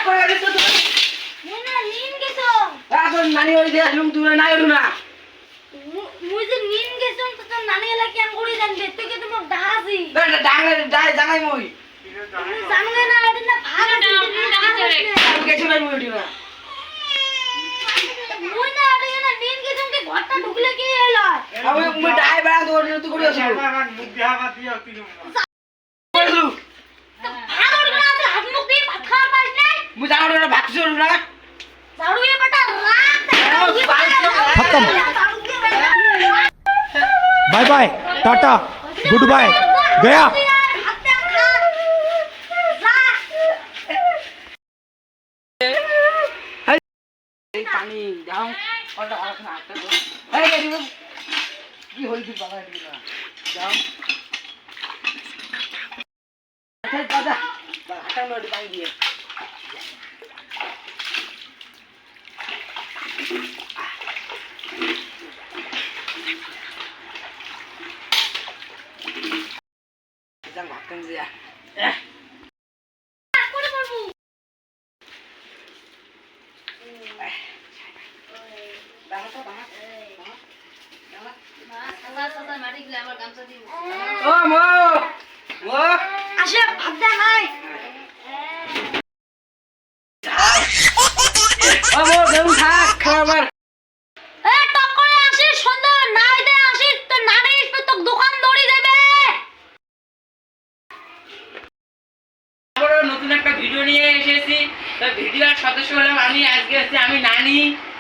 করে গেছিস তো তুই? না নিন গেছো এখন নানি ওই যে আসলুম তুই না এলু না মুই যে নিন গেছো তো তোর নানি এলা কেন করি জানবে তুই কি তোমার দাসি ডাঙে ডাই জানাই মই তুমি জানবে না এটা না ভাগ আছে আমি গেছি না মই না মুই না এটা না নিন গেছো কি ঘরটা ঢুকলে কি এলো আমি মই ডাই বেড়া দৌড় তুই করে আসলু আমার মুখ দিয়া হাত দিয়া তুই করলু ভাগর না আছে হাত মুখ দিয়ে ভাত খাওয়া পাস নাই মই জানো না ভাত চুর না ঝাড়ু দিয়ে বেটা खत्म bye bye tata goodbye गया পানি দাও ওটা আর না আটটা দাও এই রে দিবো কি হইছে বাবা এদিকে দাও আচ্ছা দাদা হাঁটা নড়ে পানি দিয়ে যান ভাতন দিয়া করে করব দাও তো দাও ও মো মো আসে ভাত দে নাই ও মো দেউ থাক খাবার এ টক করে আসিস সুন্দর নাই দে আসিস তো নানিস তো তোর দোকান দৌড়ি যাবে আমরা নতুন একটা ভিডিও নিয়ে এসেছি তো ভিডিওর সদস্য হলাম আমি আজকে হচ্ছে আমি নানি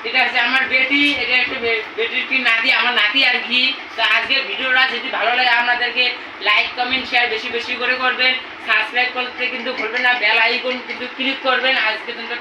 এটা হচ্ছে আমার বেটি এটা একটা বেটির কি নাতি আমার নাতি আর কি তো আজকের ভিডিওটা যদি ভালো লাগে আপনাদেরকে লাইক কমেন্ট শেয়ার বেশি বেশি করে করবেন সাবস্ক্রাইব করতে কিন্তু ভুলবেন না বেল আইকন কিন্তু ক্লিক করবেন আজকে কিন্তু